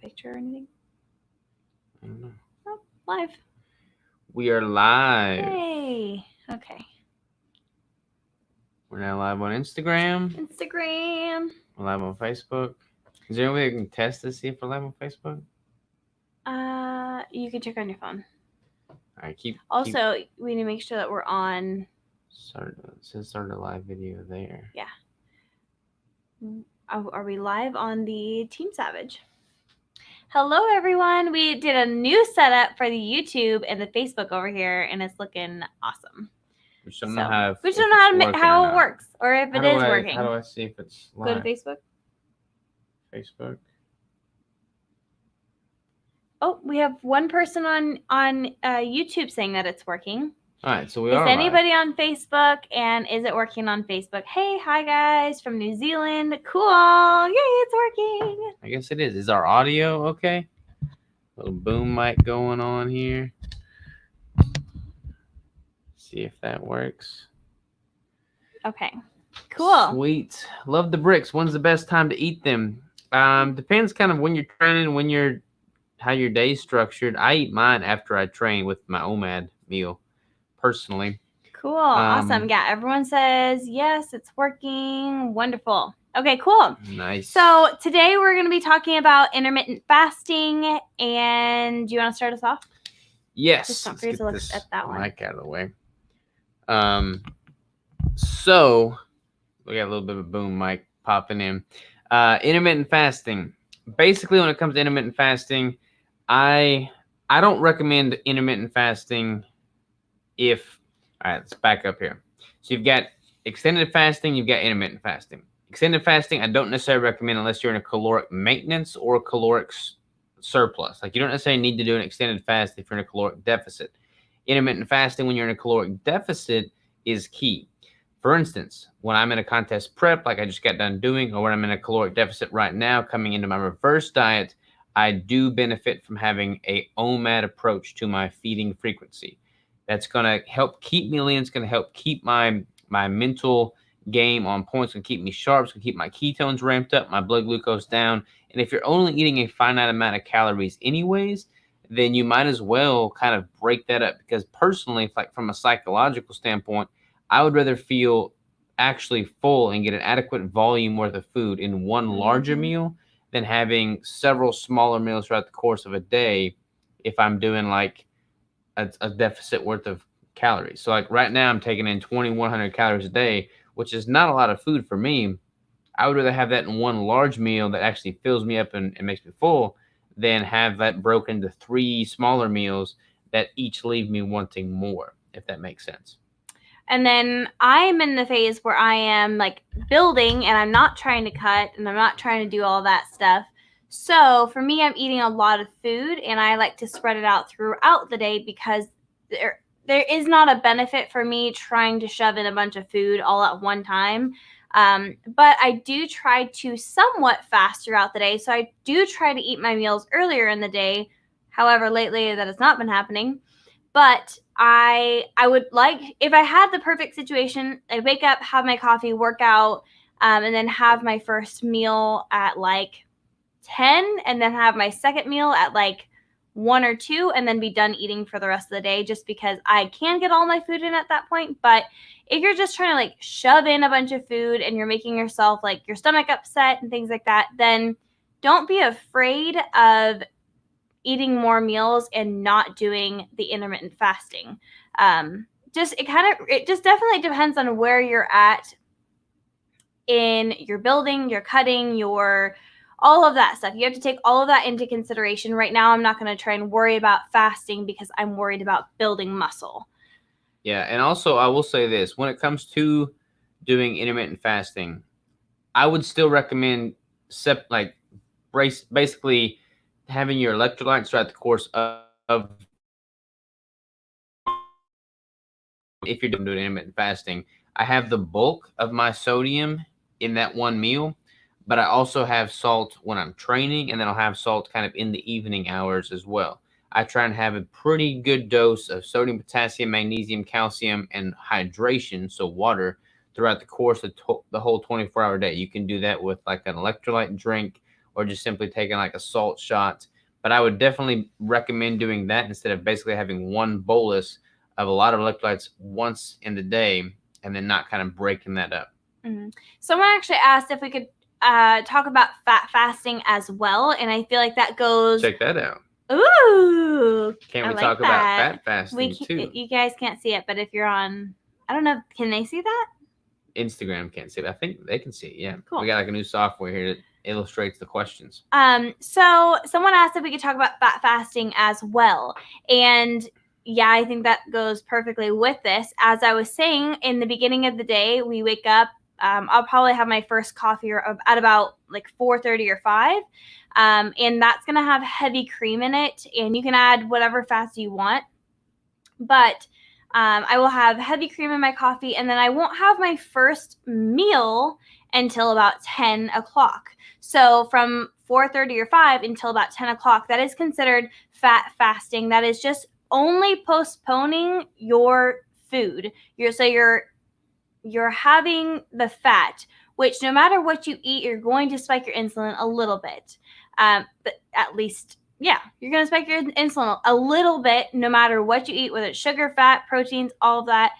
picture or anything? I don't know. Oh, live. We are live. Yay. Okay. We're now live on Instagram. Instagram. We're live on Facebook. Is there any way you can test to see if we're live on Facebook? You can check on your phone. All right, keep. Also, we need to make sure that we're on. It says start a live video there. Yeah. Are we live on the Team Savage? Hello, everyone. We did a new setup for the YouTube and the Facebook over here, and it's looking awesome. We just don't know how. We just don't know how it works or if it is working. How do I see if it's live? Go to Facebook. Facebook. Oh, we have one person on YouTube saying that it's working. All right, so we are. Is anybody live. On Facebook? And is it working on Facebook? Hey, hi guys from New Zealand. Cool. Yay, it's working. I guess it is. Is our audio okay? Little boom mic going on here. See if that works. Okay. Cool. Sweet. Love the bricks. When's the best time to eat them? Depends kind of when you're training, how your day's structured. I eat mine after I train with my OMAD meal, personally. Cool. Awesome. Yeah, everyone says yes, it's working. Wonderful. Okay, cool. Nice. So today we're going to be talking about intermittent fasting. And do you want to start us off? Yes. Just don't forget to look at that one. Mic out of the way. So we got a little bit of a boom mic popping in. Intermittent fasting. Basically, when it comes to intermittent fasting, I don't recommend intermittent fasting if, all right, let's back up here. So you've got extended fasting, you've got intermittent fasting. Extended fasting, I don't necessarily recommend unless you're in a caloric maintenance or a caloric surplus. Like you don't necessarily need to do an extended fast if you're in a caloric deficit. Intermittent fasting when you're in a caloric deficit is key. For instance, when I'm in a contest prep, like I just got done doing, or when I'm in a caloric deficit right now, coming into my reverse diet, I do benefit from having a OMAD approach to my feeding frequency. That's going to help keep me lean. It's going to help keep my mental game on point. It's going to keep me sharp. It's going to keep my ketones ramped up, my blood glucose down. And if you're only eating a finite amount of calories anyways, then you might as well kind of break that up. Because personally, like from a psychological standpoint, I would rather feel actually full and get an adequate volume worth of food in one larger meal than having several smaller meals throughout the course of a day if I'm doing like a deficit worth of calories. So like right now I'm taking in 2,100 calories a day, which is not a lot of food for me. I would rather have that in one large meal that actually fills me up and makes me full than have that broken into 3 smaller meals that each leave me wanting more, if that makes sense. And then I'm in the phase where I am like building and I'm not trying to cut and I'm not trying to do all that stuff. So for me, I'm eating a lot of food and I like to spread it out throughout the day because there is not a benefit for me trying to shove in a bunch of food all at one time. But I do try to somewhat fast throughout the day. So I do try to eat my meals earlier in the day. However, lately that has not been happening. But I would like, if I had the perfect situation, I'd wake up, have my coffee, work out, and then have my first meal at like 10, and then have my second meal at like 1 or 2, and then be done eating for the rest of the day just because I can get all my food in at that point. But if you're just trying to like shove in a bunch of food and you're making yourself like your stomach upset and things like that, then don't be afraid of eating more meals and not doing the intermittent fasting. It just definitely depends on where you're at in your building, your cutting, your all of that stuff. You have to take all of that into consideration. Right now, I'm not going to try and worry about fasting because I'm worried about building muscle. Yeah, and also I will say this. When it comes to doing intermittent fasting, I would still recommend basically having your electrolytes throughout the course of if you're doing intermittent fasting. I have the bulk of my sodium in that one meal, but I also have salt when I'm training, and then I'll have salt kind of in the evening hours as well. I try and have a pretty good dose of sodium, potassium, magnesium, calcium, and hydration, so water, throughout the course of the whole 24-hour day. You can do that with like an electrolyte drink, or just simply taking like a salt shot. But I would definitely recommend doing that instead of basically having one bolus of a lot of electrolytes once in the day and then not kind of breaking that up. Mm-hmm. Someone actually asked if we could talk about fat fasting as well, and I feel like that goes. Check that out. Ooh, Can't we I like talk about that. fat fasting too? You guys can't see it, but if you're on, I don't know, can they see that? Instagram can't see it. I think they can see it. Yeah, Cool. We got like a new software here that illustrates the questions. So someone asked if we could talk about fat fasting as well, and yeah, I think that goes perfectly with this. As I was saying, in the beginning of the day, we wake up. I'll probably have my first coffee at about like 4:30 or 5. And that's going to have heavy cream in it. And you can add whatever fats you want. But I will have heavy cream in my coffee. And then I won't have my first meal until about 10 o'clock. So from 4:30 or 5 until about 10 o'clock, that is considered fat fasting. That is just only postponing your food. You're having the fat, which no matter what you eat, you're going to spike your insulin a little bit. But at least, yeah, you're going to spike your insulin a little bit no matter what you eat, whether it's sugar, fat, proteins, all of that.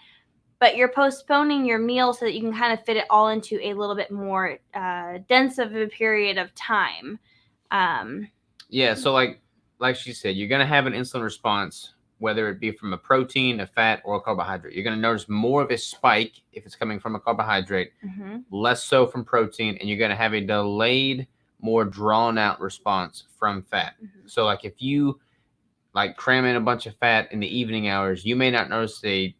But you're postponing your meal so that you can kind of fit it all into a little bit more dense of a period of time. Yeah, so like she said, you're going to have an insulin response, whether it be from a protein, a fat, or a carbohydrate. You're going to notice more of a spike if it's coming from a carbohydrate, less so from protein, and you're going to have a delayed, more drawn-out response from fat. So like if you like cram in a bunch of fat in the evening hours, you may not notice a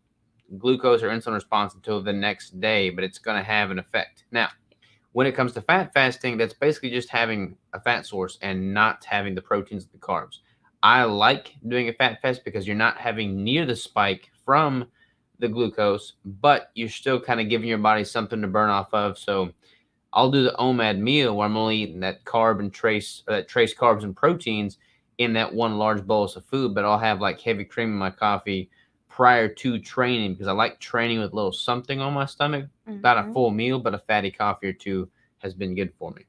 glucose or insulin response until the next day, but it's going to have an effect. Now, when it comes to fat fasting, that's basically just having a fat source and not having the proteins and the carbs. I like doing a fat fast because you're not having near the spike from the glucose, but you're still kind of giving your body something to burn off of. So I'll do the OMAD meal where I'm only eating that trace carbs and proteins in that one large bolus of food, but I'll have like heavy cream in my coffee prior to training because I like training with a little something on my stomach. Not a full meal, but a fatty coffee or two has been good for me.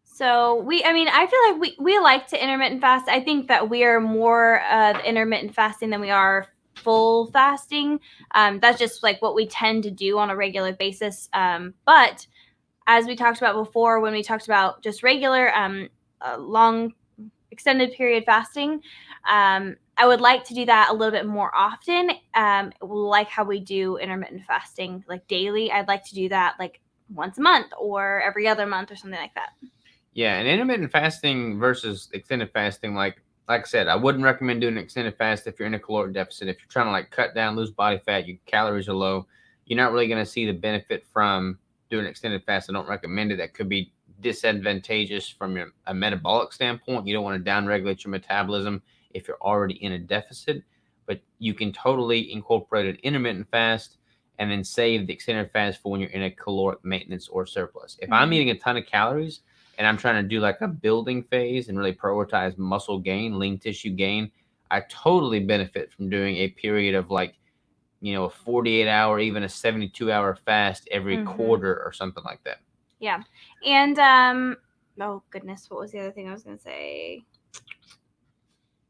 So I feel like we like to intermittent fast. I think that we are more of intermittent fasting than we are full fasting. That's just like what we tend to do on a regular basis. But as we talked about before, when we talked about just regular long extended period fasting, I would like to do that a little bit more often. Like how we do intermittent fasting, like daily. I'd like to do that like once a month or every other month or something like that. Yeah, and intermittent fasting versus extended fasting, like I said, I wouldn't recommend doing an extended fast if you're in a caloric deficit. If you're trying to like cut down, lose body fat, your calories are low, you're not really going to see the benefit from doing an extended fast. I don't recommend it. That could be disadvantageous from a metabolic standpoint. You don't want to downregulate your metabolism if you're already in a deficit, but you can totally incorporate an intermittent fast and then save the extended fast for when you're in a caloric maintenance or surplus. If I'm eating a ton of calories and I'm trying to do like a building phase and really prioritize muscle gain, lean tissue gain, I totally benefit from doing a period of like, a 48-hour, even a 72-hour fast every quarter or something like that. Yeah. And, oh goodness, what was the other thing I was going to say?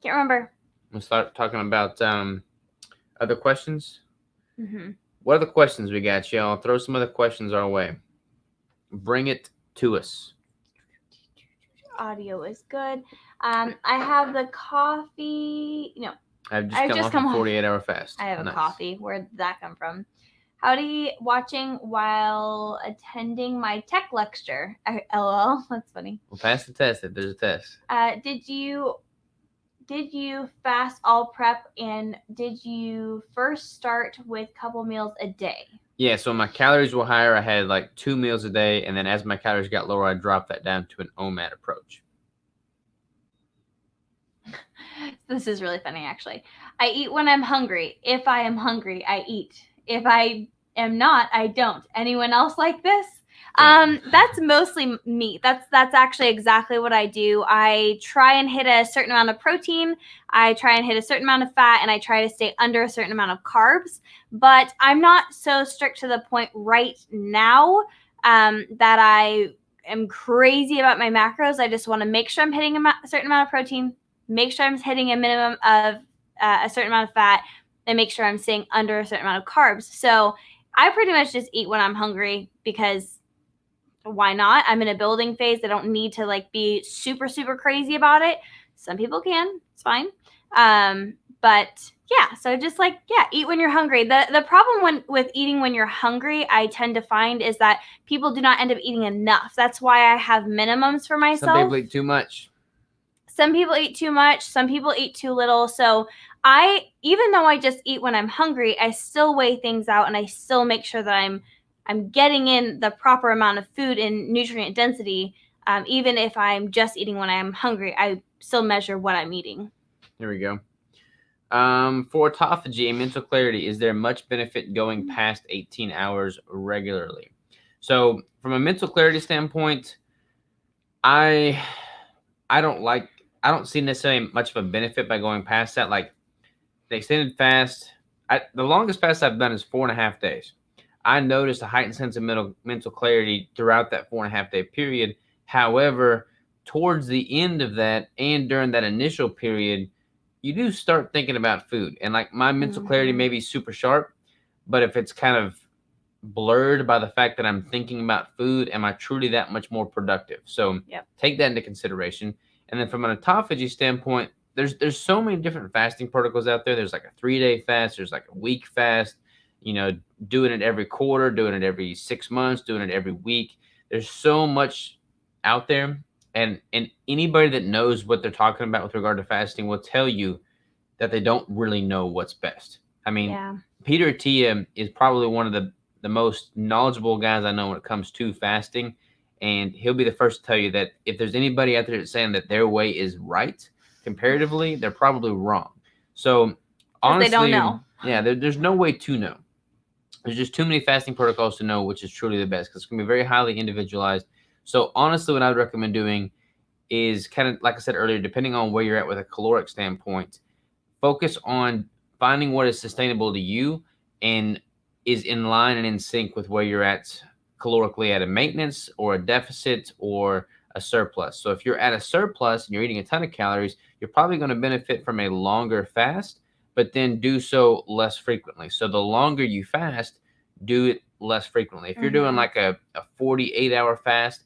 Can't remember. We'll start talking about other questions. What other questions we got, y'all? Throw some other questions our way. Bring it to us. Audio is good. I have the coffee. No. I've just come off a 48-hour fast. I have a coffee. Where did that come from? Howdy, watching while attending my tech lecture. LOL, that's funny. Well, pass the test if there's a test. Did you fast all prep, and did you first start with a couple meals a day? Yeah, so my calories were higher. I had like 2 meals a day, and then as my calories got lower, I dropped that down to an OMAD approach. This is really funny, actually. I eat when I'm hungry. If I am hungry, I eat. If I am not, I don't. Anyone else like this? That's mostly me. That's actually exactly what I do. I try and hit a certain amount of protein. I try and hit a certain amount of fat, and I try to stay under a certain amount of carbs. But I'm not so strict to the point right now that am crazy about my macros. I just want to make sure I'm hitting a certain amount of protein, make sure I'm hitting a minimum of a certain amount of fat, and make sure I'm staying under a certain amount of carbs. So I pretty much just eat when I'm hungry because why not? I'm in a building phase. I don't need to like be super, super crazy about it. Some people can. It's fine. But yeah, so just like, yeah, eat when you're hungry. The problem with eating when you're hungry, I tend to find is that people do not end up eating enough. That's why I have minimums for myself. Some people eat too much. Some people eat too much. Some people eat too little. So even though I just eat when I'm hungry, I still weigh things out and I still make sure that I'm getting in the proper amount of food and nutrient density. Even if I'm just eating when I'm hungry, I still measure what I'm eating. Here we go. For autophagy and mental clarity, is there much benefit going past 18 hours regularly? So from a mental clarity standpoint, I don't see necessarily much of a benefit by going past that. Like the extended fast, the longest fast I've done is 4.5 days. I noticed a heightened sense of mental clarity throughout that 4.5 day period. However, towards the end of that and during that initial period, you do start thinking about food. And like my mental clarity may be super sharp, but if it's kind of blurred by the fact that I'm thinking about food, am I truly that much more productive? So take that into consideration. And then from an autophagy standpoint, there's so many different fasting protocols out there. There's like a 3-day fast, there's like a week fast, doing it every quarter, doing it every 6 months, doing it every week. There's so much out there. And anybody that knows what they're talking about with regard to fasting will tell you that they don't really know what's best. I mean, Peter Attia is probably one of the most knowledgeable guys I know when it comes to fasting. And he'll be the first to tell you that if there's anybody out there that's saying that their way is right comparatively, they're probably wrong. So honestly, they don't know. Yeah, there's no way to know. There's just too many fasting protocols to know which is truly the best because it's going to be very highly individualized. So honestly, what I would recommend doing is kind of, like I said earlier, depending on where you're at with a caloric standpoint, focus on finding what is sustainable to you and is in line and in sync with where you're at calorically at a maintenance or a deficit or a surplus. So if you're at a surplus and you're eating a ton of calories, you're probably going to benefit from a longer fast, but then do so less frequently. So the longer you fast, do it less frequently. If you're doing like a 48-hour fast,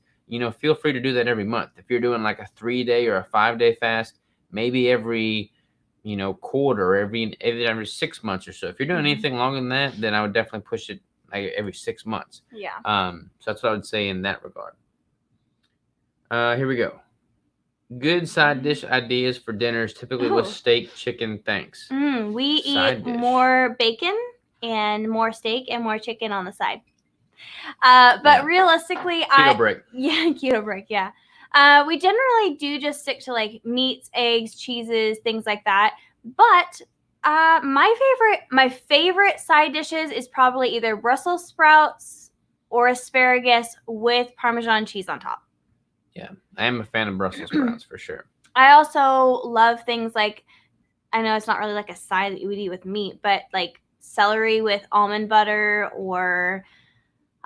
feel free to do that every month. If you're doing like a 3-day or a 5-day fast, maybe every quarter, or every 6 months or so. If you're doing anything longer than that, then I would definitely push it like every 6 months. Yeah. So that's what I would say in that regard. Here we go. Good side dish ideas for dinners, typically with steak, chicken. Thanks. We eat more bacon and more steak and more chicken on the side. But realistically, keto break. Yeah, keto break. Yeah. We generally do just stick to like meats, eggs, cheeses, things like that. But my favorite side dishes is probably either Brussels sprouts or asparagus with Parmesan cheese on top. Yeah, I am a fan of Brussels sprouts for sure. I also love things like, I know it's not really like a side that you would eat with meat, but like celery with almond butter or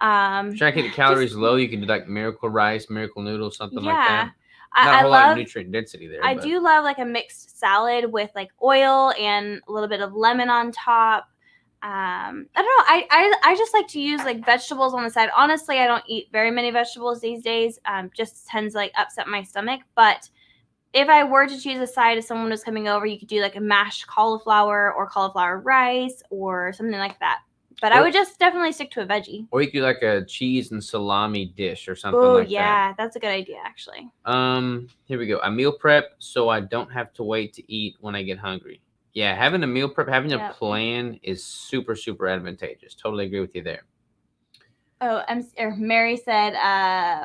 trying to keep the calories low, you can do like miracle rice, miracle noodles, something like that. Not a whole lot of nutrient density there. I do love like a mixed salad with like oil and a little bit of lemon on top. I don't know. I just like to use like vegetables on the side. Honestly, I don't eat very many vegetables these days. Just tends to like upset my stomach. But if I were to choose a side, if someone was coming over, you could do like a mashed cauliflower or cauliflower rice or something like that. But I would just definitely stick to a veggie. Or you could do like a cheese and salami dish or something like that. Oh, yeah. That's a good idea, actually. Here we go. A meal prep so I don't have to wait to eat when I get hungry. Yeah, having a meal prep, having a plan is super, super advantageous. Totally agree with you there. Oh, Mary said,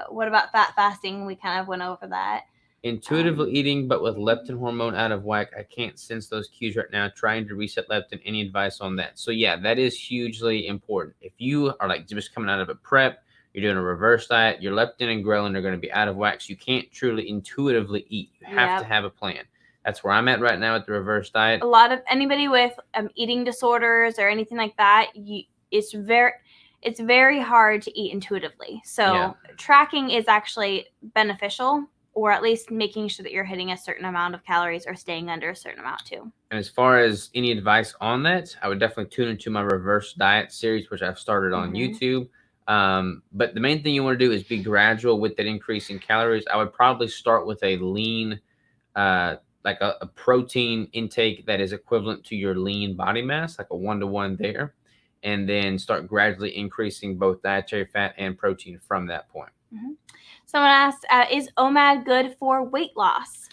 what about fat fasting? We kind of went over that. Intuitively eating, but with leptin hormone out of whack. I can't sense those cues right now. Trying to reset leptin. Any advice on that? So yeah, that is hugely important. If you are like just coming out of a prep, you're doing a reverse diet, your leptin and ghrelin are going to be out of whack. So you can't truly intuitively eat. You have to have a plan. That's where I'm at right now with the reverse diet. A lot of anybody with eating disorders or anything like that, it's it's very hard to eat intuitively. So tracking is actually beneficial, or at least making sure that you're hitting a certain amount of calories or staying under a certain amount too. And as far as any advice on that, I would definitely tune into my reverse diet series, which I've started on YouTube. But the main thing you want to do is be gradual with that increase in calories. I would probably start with a lean, like a protein intake that is equivalent to your lean body mass, like a 1-to-1 there, and then start gradually increasing both dietary fat and protein from that point. Someone asked, is OMAD good for weight loss?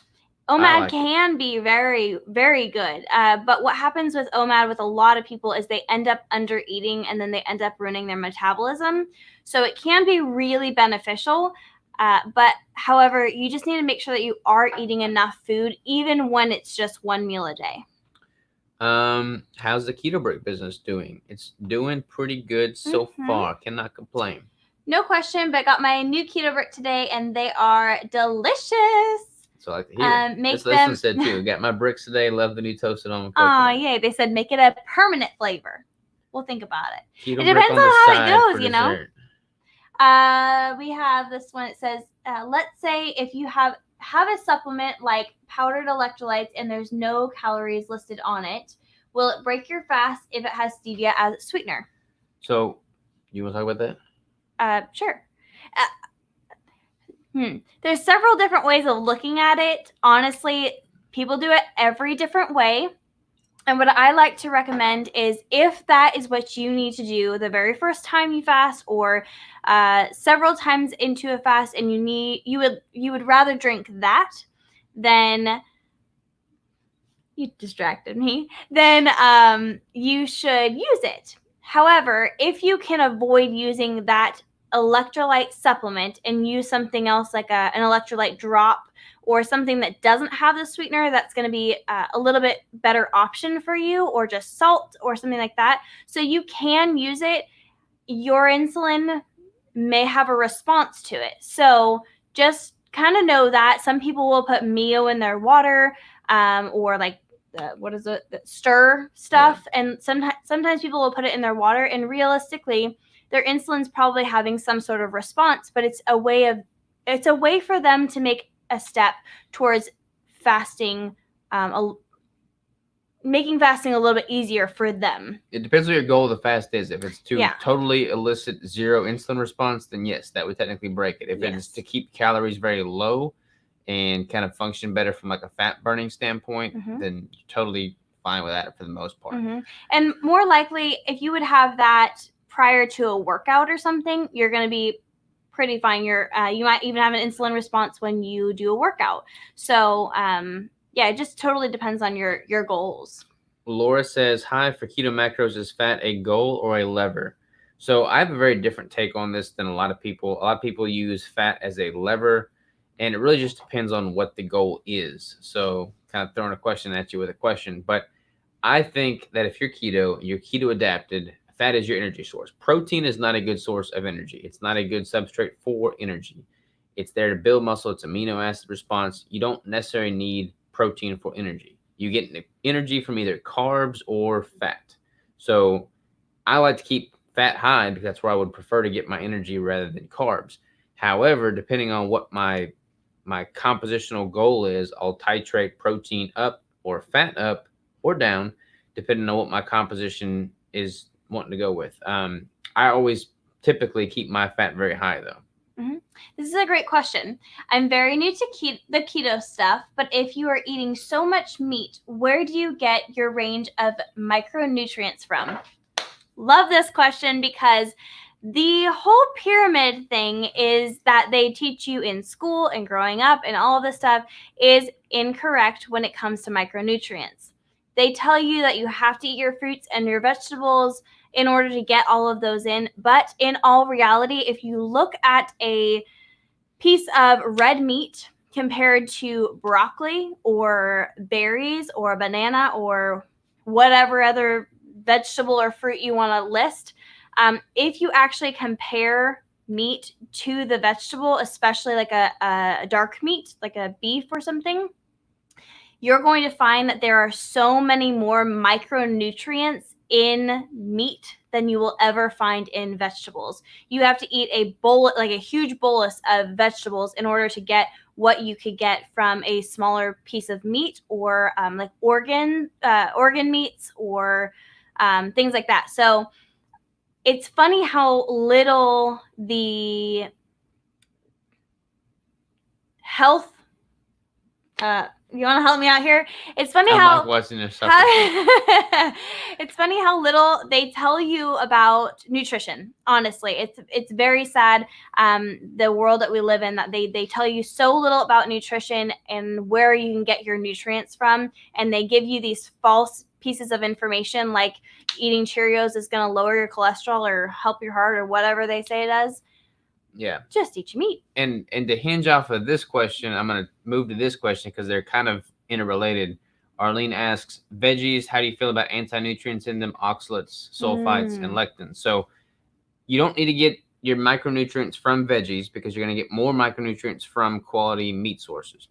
OMAD can be very, very good. But what happens with OMAD with a lot of people is they end up under eating and then they end up ruining their metabolism. So it can be really beneficial. But however, you just need to make sure that you are eating enough food, even when it's just one meal a day. How's the keto brick business doing? It's doing pretty good so far. Cannot complain. No question, but got my new keto brick today, and they are delicious. So I like to hear. This one said too. Got my bricks today. Love the new toasted almond coconut. Oh, yay. They said make it a permanent flavor. We'll think about it. Keto it depends on how it goes, you know. Dessert. We have this one. It says, let's say if you have a supplement like powdered electrolytes and there's no calories listed on it, will it break your fast if it has stevia as a sweetener? So, you want to talk about that? Sure. There's several different ways of looking at it. Honestly, people do it every different way. And what I like to recommend is if that is what you need to do the very first time you fast, or several times into a fast, and you would rather drink that than you distracted me, then you should use it. However, if you can avoid using that electrolyte supplement and use something else like an electrolyte drop or something that doesn't have the sweetener, that's going to be a little bit better option for you, or just salt or something like that. So you can use it. Your insulin may have a response to it. So just kind of know that. Some people will put Mio in their water, or like the stir stuff. And sometimes people will put it in their water, and realistically, their insulin's probably having some sort of response, but it's a way for them to make a step towards fasting, making fasting a little bit easier for them. It depends what your goal of the fast is. If it's to totally elicit zero insulin response, then yes, that would technically break it. If it's to keep calories very low and kind of function better from like a fat burning standpoint, then you're totally fine with that for the most part. And more likely, if you would have that prior to a workout or something, you're going to be pretty fine. You might even have an insulin response when you do a workout. So it just totally depends on your goals. Laura says, hi, for keto macros, is fat a goal or a lever? So I have a very different take on this than a lot of people. A lot of people use fat as a lever, and it really just depends on what the goal is. So kind of throwing a question at you with a question, but I think that if you're keto adapted, fat is your energy source. Protein is not a good source of energy. It's not a good substrate for energy. It's there to build muscle. It's amino acid response. You don't necessarily need protein for energy. You get energy from either carbs or fat. So I like to keep fat high because that's where I would prefer to get my energy rather than carbs. However, depending on what my compositional goal is, I'll titrate protein up or fat up or down, depending on what my composition is wanting to go with. I always typically keep my fat very high though. This is a great question. I'm very new to the keto stuff, but if you are eating so much meat, where do you get your range of micronutrients from? Love this question, because the whole pyramid thing is that they teach you in school and growing up and all of this stuff is incorrect when it comes to micronutrients. They tell you that you have to eat your fruits and your vegetables in order to get all of those in. But in all reality, if you look at a piece of red meat compared to broccoli or berries or a banana or whatever other vegetable or fruit you want to list, if you actually compare meat to the vegetable, especially like a dark meat, like a beef or something, you're going to find that there are so many more micronutrients in meat than you will ever find in vegetables. You have to eat a huge bolus of vegetables in order to get what you could get from a smaller piece of meat, or like organ meats, or things like that. So it's funny how little the health. You want to help me out here? It's funny I'm watching this stuff. It's funny how little they tell you about nutrition. Honestly, it's very sad. The world that we live in, that they tell you so little about nutrition and where you can get your nutrients from, and they give you these false pieces of information like eating Cheerios is going to lower your cholesterol or help your heart or whatever they say it does. Yeah. Just eat your meat. And to hinge off of this question, I'm going to move to this question because they're kind of interrelated. Arlene asks, veggies, how do you feel about anti-nutrients in them, oxalates, sulfites, and lectins? So you don't need to get your micronutrients from veggies because you're going to get more micronutrients from quality meat sources.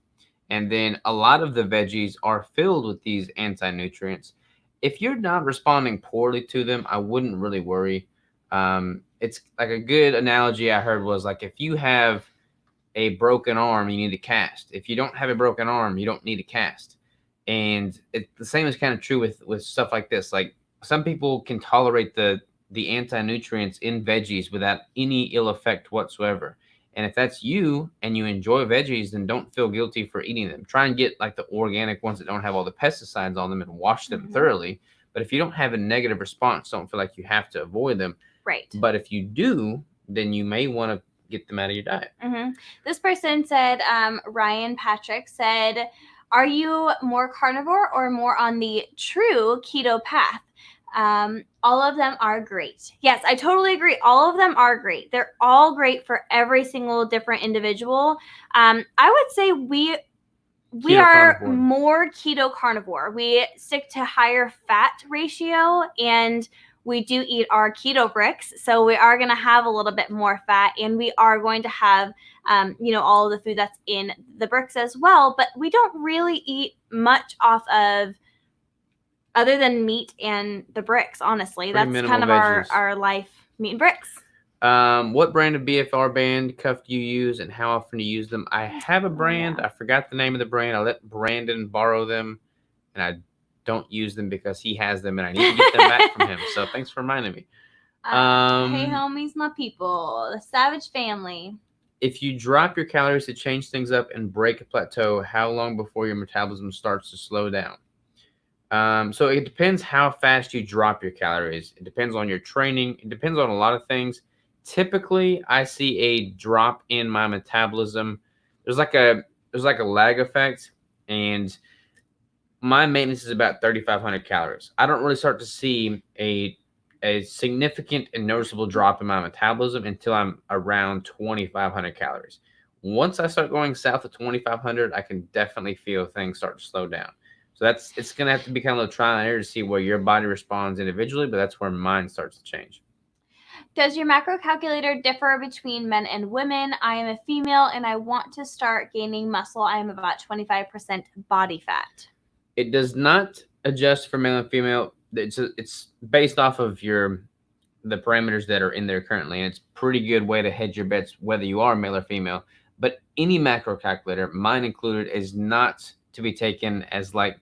And then a lot of the veggies are filled with these anti-nutrients. If you're not responding poorly to them, I wouldn't really worry. It's like a good analogy I heard was like, if you have a broken arm, you need to cast. If you don't have a broken arm, you don't need to cast. And the same is kind of true with stuff like this. Like, some people can tolerate the anti-nutrients in veggies without any ill effect whatsoever. And if that's you and you enjoy veggies, then don't feel guilty for eating them. Try and get like the organic ones that don't have all the pesticides on them and wash them thoroughly. But if you don't have a negative response, don't feel like you have to avoid them. Right. But if you do, then you may want to get them out of your diet. This person said, Ryan Patrick said, are you more carnivore or more on the true keto path? All of them are great. Yes, I totally agree. All of them are great. They're all great for every single different individual. I would say we are carnivore. More keto carnivore. We stick to higher fat ratio, and we do eat our keto bricks. So we are going to have a little bit more fat, and we are going to have, all of the food that's in the bricks as well. But we don't really eat much off of, other than meat and the bricks, honestly. That's kind of our life, meat and bricks. What brand of BFR band cuff do you use, and how often do you use them? I have a brand. I forgot the name of the brand. I let Brandon borrow them, and I don't use them because he has them, and I need to get them back from him. So thanks for reminding me. Hey, homies, my people, the Savage family. If you drop your calories to change things up and break a plateau, how long before your metabolism starts to slow down? So it depends how fast you drop your calories. It depends on your training. It depends on a lot of things. Typically, I see a drop in my metabolism. There's like a lag effect, and my maintenance is about 3,500 calories. I don't really start to see a significant and noticeable drop in my metabolism until I'm around 2,500 calories. Once I start going south of 2,500, I can definitely feel things start to slow down. So it's going to have to be kind of a trial and error to see where your body responds individually, but that's where mine starts to change. Does your macro calculator differ between men and women? I am a female and I want to start gaining muscle. I am about 25% body fat. It does not adjust for male and female. It's based off of the parameters that are in there currently, and it's a pretty good way to hedge your bets whether you are male or female. But any macro calculator, mine included, is not to be taken as like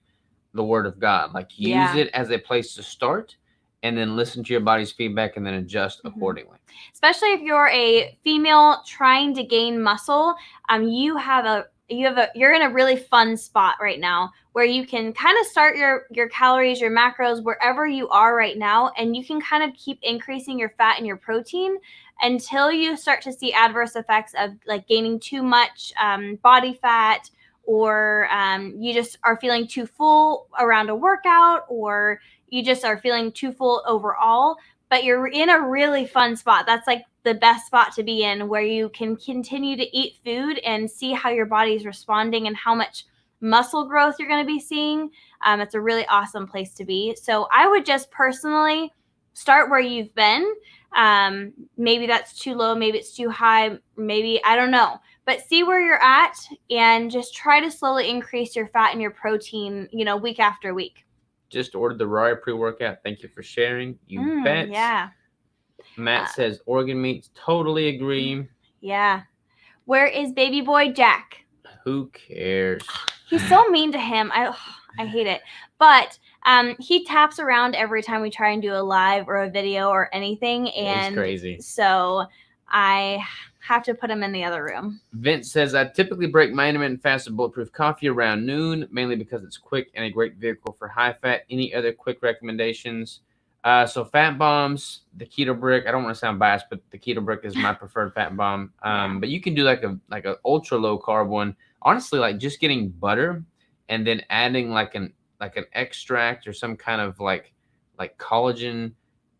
the word of God. Like, use it as a place to start, and then listen to your body's feedback and then adjust accordingly. Especially if you're a female trying to gain muscle, you're in a really fun spot right now where you can kind of start your calories, your macros, wherever you are right now, and you can kind of keep increasing your fat and your protein until you start to see adverse effects of like gaining too much body fat, or you just are feeling too full around a workout, or you just are feeling too full overall. But you're in a really fun spot. That's like the best spot to be in, where you can continue to eat food and see how your body's responding and how much muscle growth you're going to be seeing. It's a really awesome place to be. So I would just personally start where you've been. Maybe that's too low, maybe it's too high, maybe, I don't know. But see where you're at and just try to slowly increase your fat and your protein, week after week. Just ordered the raw pre-workout. Thank you for sharing. You bet. Yeah. Matt says organ meats. Totally agree. Yeah. Where is baby boy Jack? Who cares? He's so mean to him. I hate it. But he taps around every time we try and do a live or a video or anything, and he's crazy. So I have to put him in the other room. Vince says, I typically break my intermittent fast with bulletproof coffee around noon, mainly because it's quick and a great vehicle for high fat. Any other quick recommendations? So fat bombs, the keto brick. I don't want to sound biased, but the keto brick is my preferred fat bomb. But you can do like a ultra low carb one. Honestly, like just getting butter and then adding like an extract or some kind of like collagen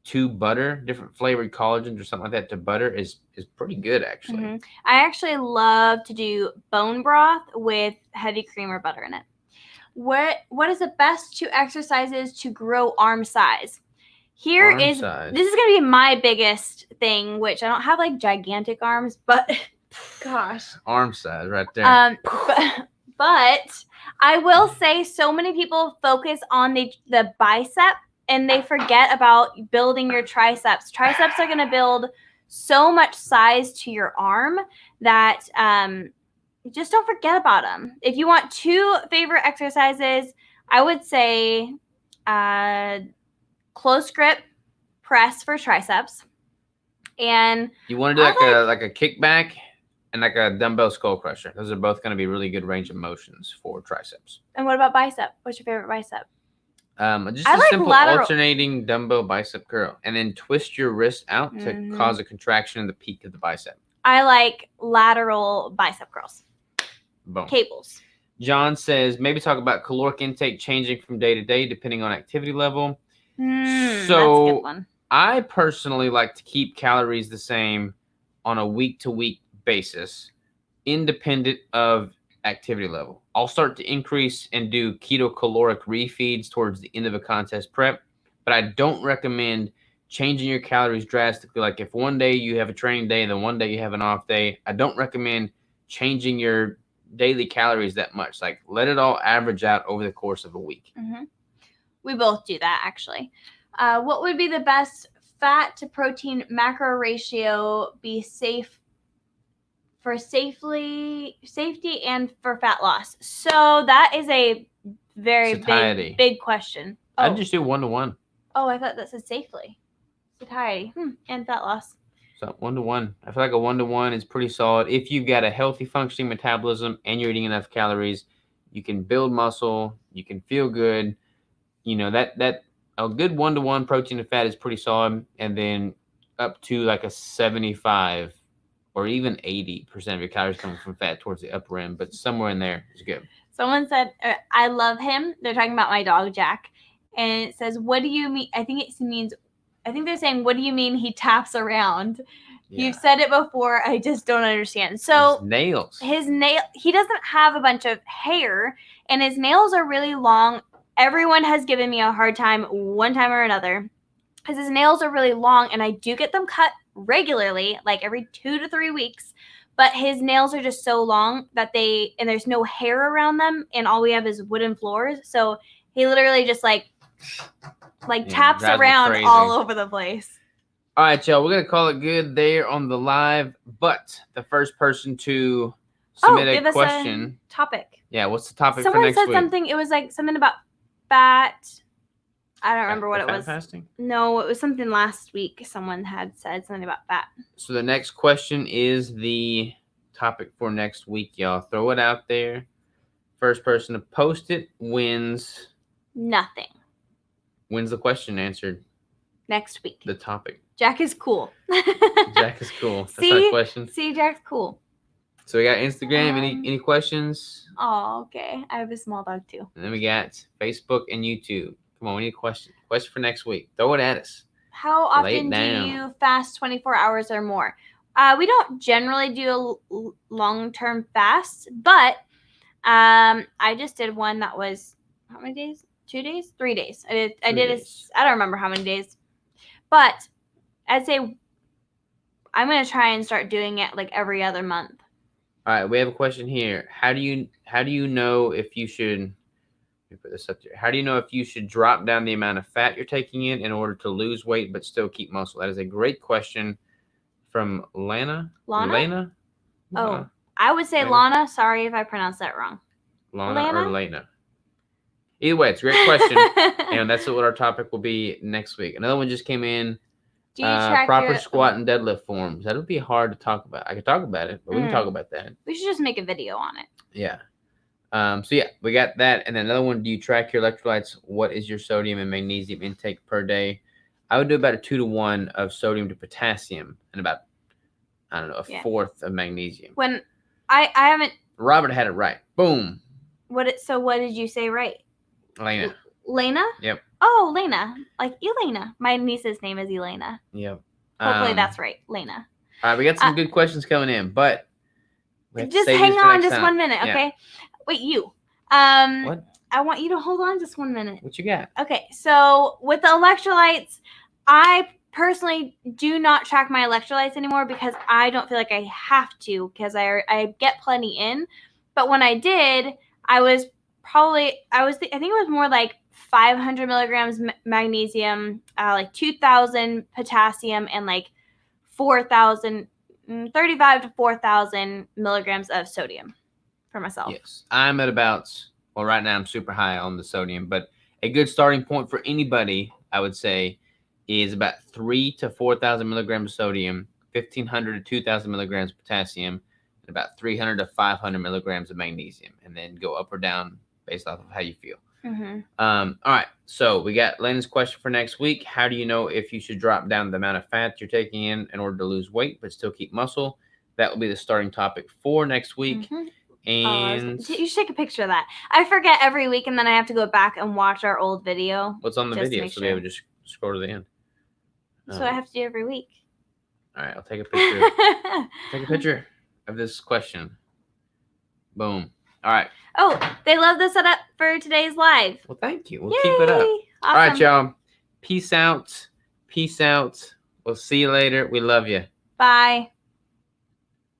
to butter, different flavored collagens or something like that to butter is pretty good actually. Mm-hmm. I actually love to do bone broth with heavy cream or butter in it. What is the best 2 exercises to grow arm size? This is going to be my biggest thing, which I don't have like gigantic arms, but gosh. Arm size right there. But I will say so many people focus on the bicep and they forget about building your triceps. Triceps are going to build so much size to your arm that just don't forget about them. If you want 2 favorite exercises, I would say close grip press for triceps. And you want to do like a kickback and like a dumbbell skull crusher. Those are both going to be really good range of motions for triceps. And what about bicep? What's your favorite bicep? Just a simple alternating dumbbell bicep curl, and then twist your wrist out to cause a contraction in the peak of the bicep. I like lateral bicep curls. Boom. Cables. John says maybe talk about caloric intake changing from day to day depending on activity level. So that's a good one. I personally like to keep calories the same on a week-to-week basis, independent of activity level. I'll start to increase and do keto caloric refeeds towards the end of a contest prep, but I don't recommend changing your calories drastically. Like if one day you have a training day and then one day you have an off day, I don't recommend changing your daily calories that much. Like let it all average out over the course of a week. Mm-hmm. We both do that actually. What would be the best fat to protein macro ratio be safe for safety and for fat loss? So that is a very big question. I'd just do 1-to-1. Oh, I thought that said safely. Satiety and fat loss. So 1-to-1. I feel like a 1-to-1 is pretty solid. If you've got a healthy functioning metabolism and you're eating enough calories, you can build muscle, you can feel good. You know, that a good 1-to-1 protein to fat is pretty solid. And then up to like a 75 or even 80% of your calories coming from fat towards the upper end, but somewhere in there is good. Someone said, I love him. They're talking about my dog, Jack. And it says, what do you mean? I think they're saying, what do you mean he taps around? Yeah. You've said it before. I just don't understand. So his nail, he doesn't have a bunch of hair and his nails are really long. Everyone has given me a hard time one time or another because his nails are really long and I do get them cut regularly, like every 2 to 3 weeks. But his nails are just so long that and there's no hair around them and all we have is wooden floors. So he literally just taps around all over the place. All right, y'all. We're going to call it good there on the live. But the first person to submit a question. A topic. Yeah, what's the topic for next week? Someone said something. It was like something about fat. I don't remember what it was. Fasting? No, it was something last week. Someone had said something about fat. So the next question is the topic for next week, y'all. Throw it out there. First person to post it wins nothing. Wins the question answered next week. The topic. Jack is cool. Jack is cool. That's not a question. See, Jack's cool. So we got Instagram. Any questions? Oh, okay. I have a small dog too. And then we got Facebook and YouTube. Come on, we need a question. Question for next week. Throw it at us. How often do you fast 24 hours or more? We don't generally do a long-term fast, but I just did one that was how many days? 2 days? 3 days. I don't remember how many days. But I'd say I'm going to try and start doing it like every other month. All right, we have a question here. How do you know if you should me put this up there. How do you know if you should drop down the amount of fat you're taking in order to lose weight but still keep muscle? That is a great question from Lana. Lana? Oh, Lana? I would say Lana? Lana. Sorry if I pronounced that wrong. Lana Lana? or Lena? Either way, it's a great question. And that's what our topic will be next week. Another one just came in. Do you track proper your squat and deadlift forms. That would be hard to talk about. I could talk about it, but we can talk about that. We should just make a video on it. Yeah. So yeah, we got that. And then another one, do you track your electrolytes? What is your sodium and magnesium intake per day? I would do about a 2-to-1 of sodium to potassium and about, I don't know, a fourth of magnesium. When I haven't. Robert had it right. Boom. So what did you say right? Lena. Lena? Yep. Oh, Lena. Like Elena. My niece's name is Elena. Yep. Hopefully that's right. Lena. All right, we got some good questions coming in, but just hang on just 1 minute, okay? Yeah. Wait, you. What? I want you to hold on just 1 minute. What you got? Okay, so with the electrolytes, I personally do not track my electrolytes anymore because I don't feel like I have to because I get plenty in. But when I did, I think it was more like 500 milligrams magnesium, like 2,000 potassium, and like 35 to 4,000 milligrams of sodium for myself. Yes, I'm at about, well, right now I'm super high on the sodium, but a good starting point for anybody, I would say, is about 3,000 to 4,000 milligrams of sodium, 1,500 to 2,000 milligrams of potassium, and about 300 to 500 milligrams of magnesium, and then go up or down based off of how you feel. Mm-hmm. All right, so we got Lena's question for next week. How do you know if you should drop down the amount of fat you're taking in order to lose weight but still keep muscle? That will be the starting topic for next week. Mm-hmm. And you should take a picture of that. I forget every week, and then I have to go back and watch our old video. What's on the video? So we have to just scroll to the end. So I have to do every week. All right, I'll take a picture. Take a picture of this question. Boom. All right. Oh, they love the setup for today's live. Well, thank you. We'll keep it up. Awesome. All right, y'all. Peace out. Peace out. We'll see you later. We love you. Bye.